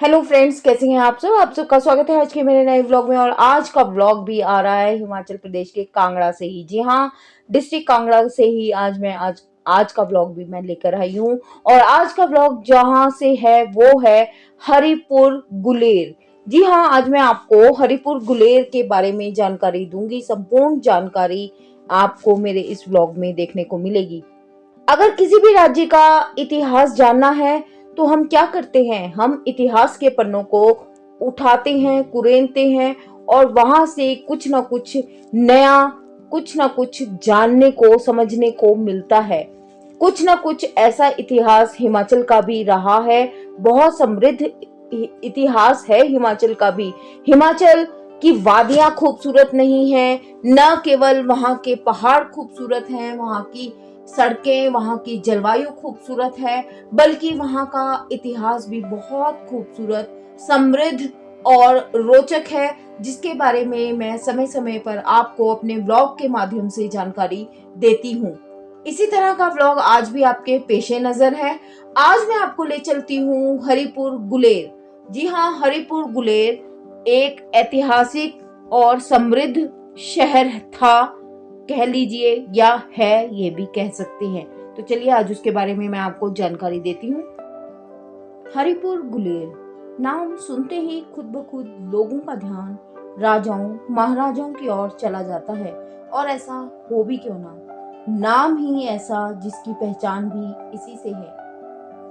Hello friends, कैसे हैं आप सब। आप सबका स्वागत है आज के मेरे नए व्लॉग में। और आज का व्लॉग भी आ रहा है हिमाचल प्रदेश के कांगड़ा से ही। जी हाँ, डिस्ट्रिक्ट कांगड़ा से ही आज का व्लॉग भी मैं लेकर आई हूँ। और आज का व्लॉग जहाँ से है वो है हरिपुर गुलेर। जी हाँ, आज मैं आपको हरिपुर गुलेर के बारे में जानकारी दूंगी। संपूर्ण जानकारी आपको मेरे इस व्लॉग में देखने को मिलेगी। अगर किसी भी राज्य का इतिहास जानना है तो हम क्या करते हैं, हम इतिहास के पन्नों को उठाते हैं, कुरेदते हैं और वहां से कुछ ना कुछ नया, कुछ ना कुछ जानने को, समझने को मिलता है। कुछ ना कुछ ऐसा इतिहास हिमाचल का भी रहा है। बहुत समृद्ध इतिहास है हिमाचल का भी। हिमाचल की वादियां खूबसूरत नहीं है, न केवल वहां के पहाड़ खूबसूरत हैं, वहां की सड़कें, वहां की जलवायु खूबसूरत है, बल्कि वहां का इतिहास भी बहुत खूबसूरत, समृद्ध और रोचक है, जिसके बारे में मैं समय समय पर आपको अपने व्लॉग के माध्यम से जानकारी देती हूँ। इसी तरह का व्लॉग आज भी आपके पेशे नजर है। आज मैं आपको ले चलती हूँ हरिपुर गुलेर। जी हाँ, हरिपुर गुलेर एक ऐतिहासिक और समृद्ध शहर था, कह लीजिए, या है, ये भी कह सकते हैं। तो चलिए आज उसके बारे में मैं आपको जानकारी देती हूँ। हरिपुर गुलेर नाम सुनते ही खुद ब खुद लोगों का ध्यान राजाओं महाराजाओं की ओर चला जाता है। और ऐसा हो भी क्यों ना, नाम ही ऐसा जिसकी पहचान भी इसी से है।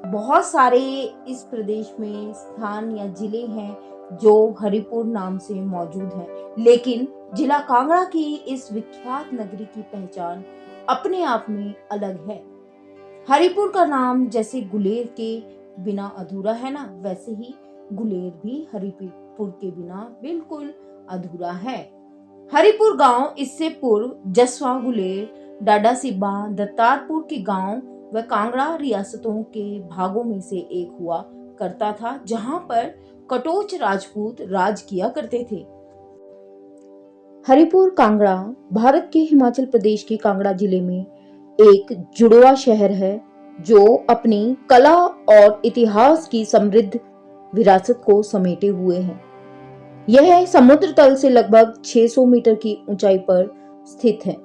बहुत सारे इस प्रदेश में स्थान या जिले हैं जो हरिपुर नाम से मौजूद हैं, लेकिन जिला कांगड़ा की इस विख्यात नगरी की पहचान अपने आप में अलग है। हरिपुर का नाम जैसे गुलेर के बिना अधूरा है ना, वैसे ही गुलेर भी हरिपुर के बिना बिल्कुल अधूरा है। हरिपुर गांव इससे पूर्व जसवा, गुलेर, डाडा सिब्बा, दत्तारपुर के गांव व कांगड़ा रियासतों के भागों में से एक हुआ करता था, जहां पर कटोच राजपूत राज किया करते थे। हरिपुर कांगड़ा भारत के हिमाचल प्रदेश के कांगड़ा जिले में एक जुड़वा शहर है, जो अपनी कला और इतिहास की समृद्ध विरासत को समेटे हुए है। यह समुद्र तल से लगभग 600 मीटर की ऊंचाई पर स्थित है।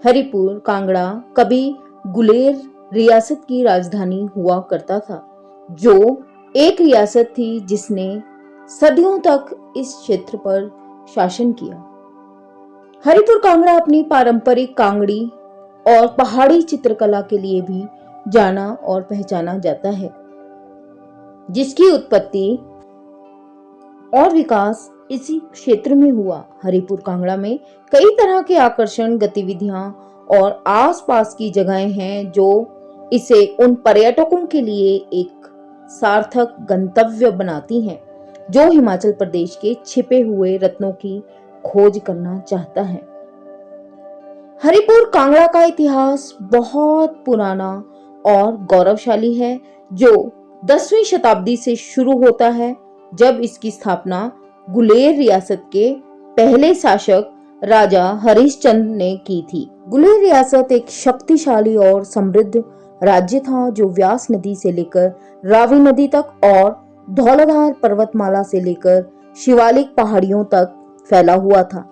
हरिपुर कांगड़ा कभी गुलेर रियासत की राजधानी हुआ करता था, जो एक रियासत थी जिसने सदियों तक इस क्षेत्र पर शासन किया। हरिपुर कांगड़ा अपनी पारंपरिक कांगड़ी और पहाड़ी चित्रकला के लिए भी जाना और पहचाना जाता है, जिसकी उत्पत्ति और विकास इसी क्षेत्र में हुआ। हरिपुर कांगड़ा में कई तरह के आकर्षण, गतिविधियां और आसपास की जगहें हैं जो इसे उन पर्यटकों के लिए एक सार्थक गंतव्य बनाती हैं जो हिमाचल प्रदेश के छिपे हुए रत्नों की खोज करना चाहता है। हरिपुर कांगड़ा का इतिहास बहुत पुराना और गौरवशाली है, जो 10वीं शताब्दी से शुरू होता है, जब इसकी स्थापना गुलेर रियासत के पहले शासक राजा हरिश्चंद्र ने की थी। गुलेर रियासत एक शक्तिशाली और समृद्ध राज्य था, जो व्यास नदी से लेकर रावी नदी तक और धौलाधार पर्वतमाला से लेकर शिवालिक पहाड़ियों तक फैला हुआ था।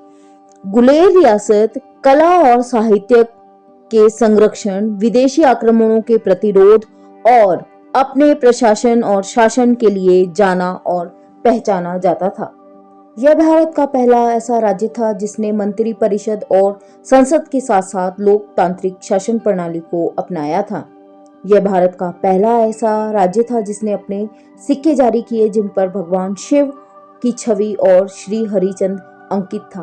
गुलेर रियासत कला और साहित्य के संरक्षण, विदेशी आक्रमणों के प्रतिरोध और अपने प्रशासन और शासन के लिए जाना और पहचाना जाता था। यह भारत का पहला ऐसा राज्य था जिसने मंत्री परिषद और संसद के साथ साथ लोकतांत्रिक शासन प्रणाली को अपनाया था। यह भारत का पहला ऐसा राज्य था जिसने अपने सिक्के जारी किए जिन पर भगवान शिव की छवि और श्री हरिचंद अंकित था।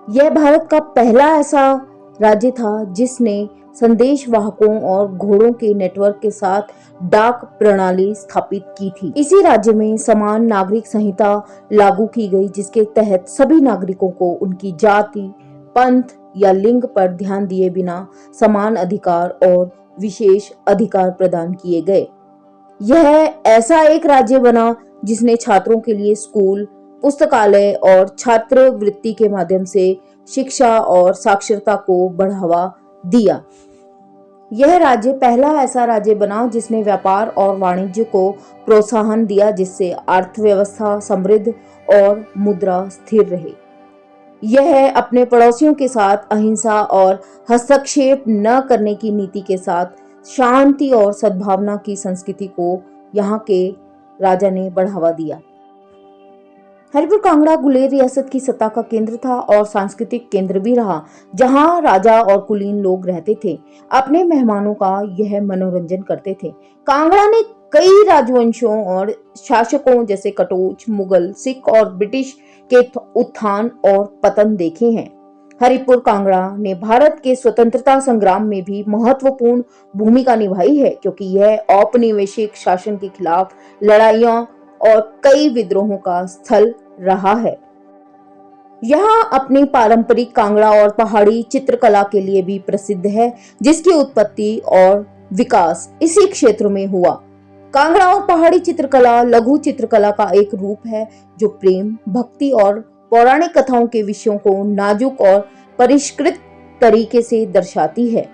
यह भारत का पहला ऐसा राज्य था जिसने संदेश वाहकों और घोड़ों के नेटवर्क के साथ डाक प्रणाली स्थापित की थी। इसी राज्य में समान नागरिक संहिता लागू की गई, जिसके तहत सभी नागरिकों को उनकी जाति, पंथ या लिंग पर ध्यान दिए बिना समान अधिकार और विशेष अधिकार प्रदान किए गए। यह ऐसा एक राज्य बना जिसने छात्रों के लिए स्कूल, पुस्तकालय और छात्रवृत्ति के माध्यम से शिक्षा और साक्षरता को बढ़ावा दिया। यह राज्य पहला ऐसा राज्य बना जिसने व्यापार और वाणिज्य को प्रोत्साहन दिया, जिससे अर्थव्यवस्था समृद्ध और मुद्रा स्थिर रहे। यह अपने पड़ोसियों के साथ अहिंसा और हस्तक्षेप न करने की नीति के साथ शांति और सद्भावना की संस्कृति को यहाँ के राजा ने बढ़ावा दिया। हरिपुर कांगड़ा गुलेर रियासत की सत्ता का केंद्र था और सांस्कृतिक केंद्र भी रहा, जहां राजा और कुलीन लोग रहते थे। अपने मेहमानों का यह मनोरंजन करते थे। कांगड़ा ने कई राजवंशों और शासकों जैसे कटोच, मुगल, सिख और ब्रिटिश के उत्थान और पतन देखे हैं। हरिपुर कांगड़ा ने भारत के स्वतंत्रता संग्राम में भी महत्वपूर्ण भूमिका निभाई है, क्योंकि यह औपनिवेशिक शासन के खिलाफ लड़ाइयां और कई विद्रोहों का स्थल रहा है। यहाँ अपनी पारंपरिक कांगड़ा और पहाड़ी चित्रकला के लिए भी प्रसिद्ध है, जिसकी उत्पत्ति और विकास इसी क्षेत्र में हुआ। कांगड़ा और पहाड़ी चित्रकला लघु चित्रकला का एक रूप है, जो प्रेम, भक्ति और पौराणिक कथाओं के विषयों को नाजुक और परिष्कृत तरीके से दर्शाती है।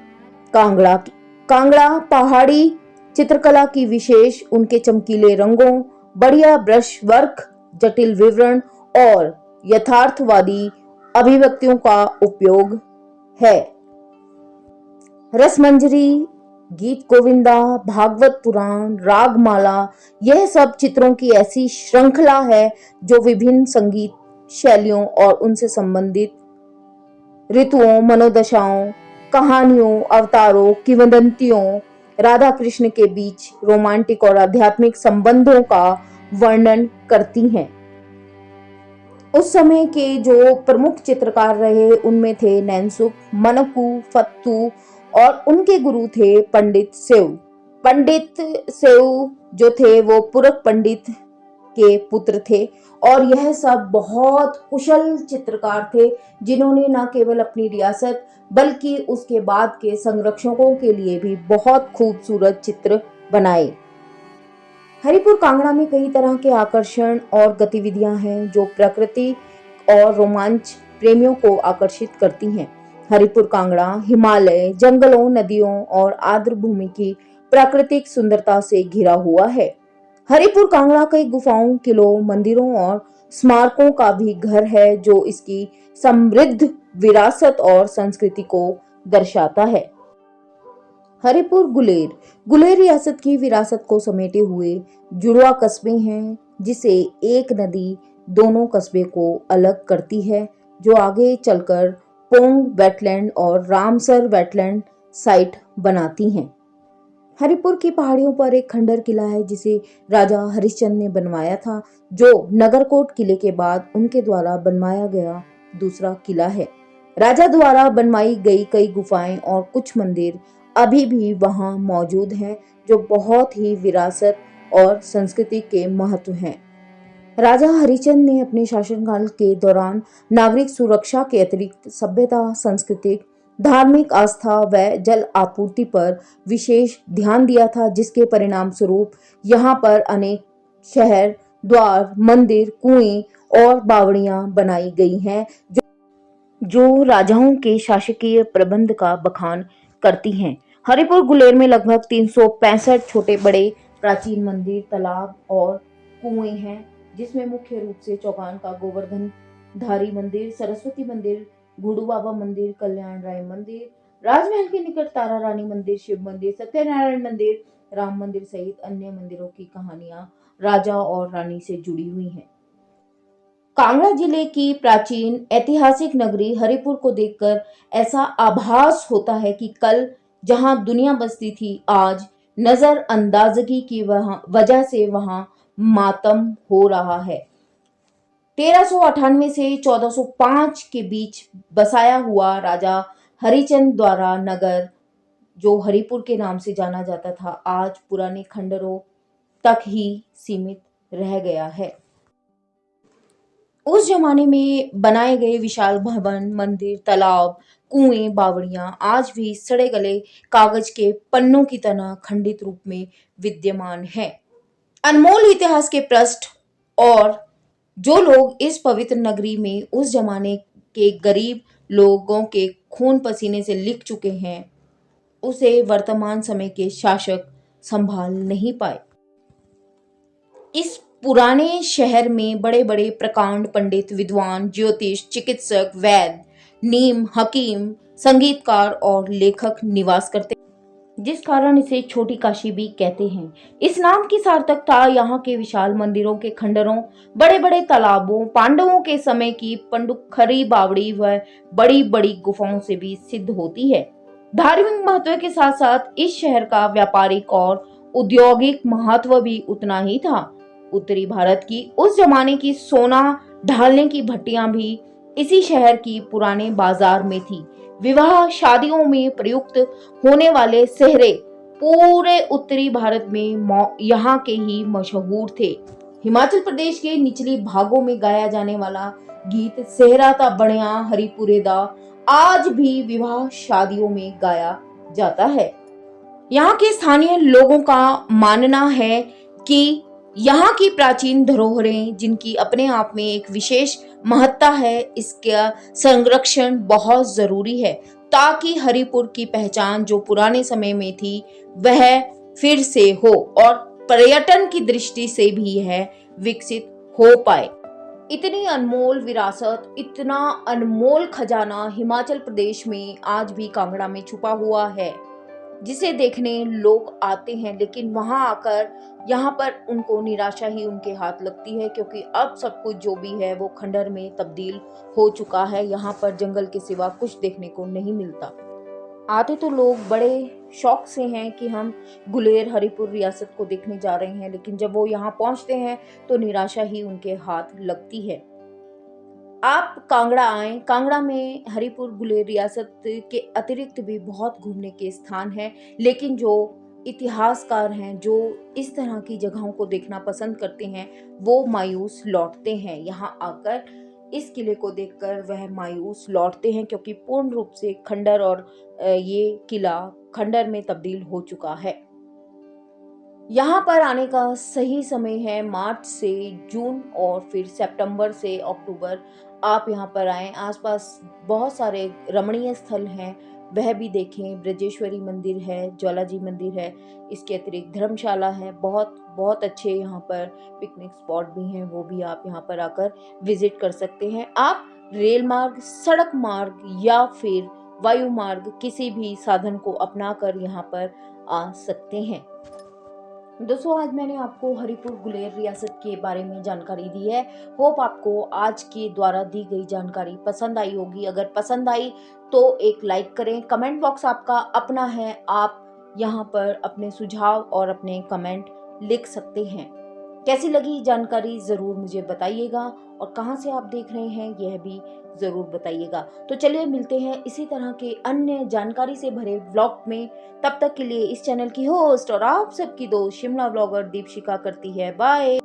कांगड़ा पहाड़ी चित्रकला की विशेष उनके चमकीले रंगों, बढ़िया ब्रश वर्क, जटिल विवरण और यथार्थवादी अभिव्यक्तियों का उपयोग है। रसमंजरी, गीत गोविंदा, भागवत पुराण, रागमाला, यह सब चित्रों की ऐसी श्रृंखला है जो विभिन्न संगीत शैलियों और उनसे संबंधित ऋतुओं, मनोदशाओं, कहानियों, अवतारों, किंवदंतियों, राधा कृष्ण के बीच रोमांटिक और आध्यात्मिक संबंधों का वर्णन करती हैं। उस समय के जो प्रमुख चित्रकार रहे उनमें थे नैनसुख, मनकू, फत्तू और उनके गुरु थे पंडित सेऊ। पंडित सेऊ जो थे वो पुरक पंडित के पुत्र थे और यह सब बहुत कुशल चित्रकार थे, जिन्होंने न केवल अपनी रियासत बल्कि उसके बाद के संरक्षकों के लिए भी बहुत खूबसूरत चित्र बनाए। हरिपुर कांगड़ा में कई तरह के आकर्षण और गतिविधियां हैं जो प्रकृति और रोमांच प्रेमियों को आकर्षित करती हैं। हरिपुर कांगड़ा हिमालय, जंगलों, नदियों और आर्द्र भूमि की प्राकृतिक सुंदरता से घिरा हुआ है। हरिपुर कांगड़ा कई गुफाओं, किलों, मंदिरों और स्मारकों का भी घर है, जो इसकी समृद्ध विरासत और संस्कृति को दर्शाता है। हरिपुर गुलेर रियासत की विरासत को समेटे हुए जुड़वा कस्बे हैं, जिसे एक नदी दोनों कस्बे को अलग करती है, जो आगे चलकर पोंग वेटलैंड और रामसर वेटलैंड साइट बनाती हैं। हरिपुर की पहाड़ियों पर एक खंडर किला है, जिसे राजा हरिश्चंद्र ने बनवाया था, जो नगरकोट किले के बाद उनके द्वारा बनवाया गया दूसरा किला है। राजा द्वारा बनवाई गई कई गुफाएं और कुछ मंदिर अभी भी वहां मौजूद हैं, जो बहुत ही विरासत और संस्कृति के महत्व हैं। राजा हरिश्चंद्र ने अपने शासनकाल के दौरान नागरिक सुरक्षा के अतिरिक्त सभ्यता, सांस्कृतिक, धार्मिक आस्था व जल आपूर्ति पर विशेष ध्यान दिया था, जिसके परिणाम स्वरूप यहाँ पर अनेक शहर, द्वार, मंदिर, कुएं और बावड़ियां बनाई गई हैं, जो राजाओं के शासकीय प्रबंध का बखान करती हैं। हरिपुर गुलेर में लगभग 365 छोटे बड़े प्राचीन मंदिर, तालाब और कुएं हैं, जिसमें मुख्य रूप से चौगान का गोवर्धन धारी मंदिर, सरस्वती मंदिर, गुडू बाबा मंदिर, कल्याण राय मंदिर, राजमहल के निकट तारा रानी मंदिर, शिव मंदिर, सत्यनारायण मंदिर, राम मंदिर सहित अन्य मंदिरों की कहानियां राजा और रानी से जुड़ी हुई हैं। कांगड़ा जिले की प्राचीन ऐतिहासिक नगरी हरिपुर को देखकर ऐसा आभास होता है कि कल जहां दुनिया बसती थी, आज नजरअंदाजगी की वजह से वहां मातम हो रहा है। 1398 से 1405 के बीच बसाया हुआ राजा हरिचंद द्वारा नगर, जो हरिपुर के नाम से जाना जाता था, आज पुराने खंडरों तक ही सीमित रह गया है। उस जमाने में बनाए गए विशाल भवन, मंदिर, तालाब, कुएं, बावड़ियां आज भी सड़े गले कागज के पन्नों की तरह खंडित रूप में विद्यमान हैं। अनमोल इतिहास के पृष्ठ और जो लोग इस पवित्र नगरी में उस जमाने के गरीब लोगों के खून पसीने से लिख चुके हैं, उसे वर्तमान समय के शासक संभाल नहीं पाए। इस पुराने शहर में बड़े बड़े प्रकांड पंडित, विद्वान, ज्योतिष, चिकित्सक, वैद्य, नीम, हकीम, संगीतकार और लेखक निवास करते, जिस कारण इसे छोटी काशी भी कहते हैं। इस नाम की सार्थकता यहाँ के विशाल मंदिरों के खंडरों, बड़े बड़े तालाबों, पांडवों के समय की पंडुखरी बावड़ी व बड़ी बड़ी गुफाओं से भी सिद्ध होती है। धार्मिक महत्व के साथ साथ इस शहर का व्यापारिक और औद्योगिक महत्व भी उतना ही था। उत्तरी भारत की उस जमाने की सोना ढालने की भट्टियां भी इसी शहर की पुराने बाजार में थी। विवाह शादियों में प्रयुक्त होने वाले सेहरे पूरे उत्तरी भारत में यहाँ के ही मशहूर थे। हिमाचल प्रदेश के निचली भागों में गाया जाने वाला गीत सेहरा ता बणिया हरिपुरे दा आज भी विवाह शादियों में गाया जाता है। यहाँ के स्थानीय लोगों का मानना है कि यहाँ की प्राचीन धरोहरें, जिनकी अपने आप में एक विशेष महत्ता है, इसका संरक्षण बहुत जरूरी है ताकि हरिपुर की पहचान जो पुराने समय में थी वह फिर से हो और पर्यटन की दृष्टि से भी यह विकसित हो पाए। इतनी अनमोल विरासत, इतना अनमोल खजाना हिमाचल प्रदेश में आज भी कांगड़ा में छुपा हुआ है, जिसे देखने लोग आते हैं, लेकिन वहां आकर यहाँ पर उनको निराशा ही उनके हाथ लगती है, क्योंकि अब सब कुछ जो भी है वो खंडर में तब्दील हो चुका है। यहाँ पर जंगल के सिवा कुछ देखने को नहीं मिलता। आते तो लोग बड़े शौक से हैं कि हम गुलेर हरिपुर रियासत को देखने जा रहे हैं, लेकिन जब वो यहाँ पहुंचते हैं तो निराशा ही उनके हाथ लगती है। आप कांगड़ा आए, कांगड़ा में हरिपुर गुलेर रियासत के अतिरिक्त भी बहुत घूमने के स्थान हैं, लेकिन जो इतिहासकार हैं, जो इस तरह की जगहों को देखना पसंद करते हैं, वो मायूस लौटते हैं। यहाँ आकर इस किले को देखकर वह मायूस लौटते हैं, क्योंकि पूर्ण रूप से खंडर और ये किला खंडर में तब्दील हो चुका है। यहाँ पर आने का सही समय है मार्च से जून और फिर सितंबर से अक्टूबर। आप यहाँ पर आएं, आसपास बहुत सारे रमणीय स्थल हैं, वह भी देखें। ब्रजेश्वरी मंदिर है, ज्वालाजी मंदिर है, इसके अतिरिक्त धर्मशाला है, बहुत बहुत अच्छे यहाँ पर पिकनिक स्पॉट भी हैं, वो भी आप यहाँ पर आकर विजिट कर सकते हैं। आप रेल मार्ग, सड़क मार्ग या फिर वायु मार्ग किसी भी साधन को अपनाकर यहाँ पर आ सकते हैं। दोस्तों, आज मैंने आपको हरिपुर गुलेर रियासत के बारे में जानकारी दी है। होप आपको आज के द्वारा दी गई जानकारी पसंद आई होगी। अगर पसंद आई तो एक लाइक करें। कमेंट बॉक्स आपका अपना है, आप यहाँ पर अपने सुझाव और अपने कमेंट लिख सकते हैं। कैसी लगी जानकारी ज़रूर मुझे बताइएगा, और कहाँ से आप देख रहे हैं यह भी ज़रूर बताइएगा। तो चलिए मिलते हैं इसी तरह के अन्य जानकारी से भरे व्लॉग में। तब तक के लिए इस चैनल की होस्ट और आप सबकी दोस्त शिमला व्लॉगर दीपशिका करती है बाय।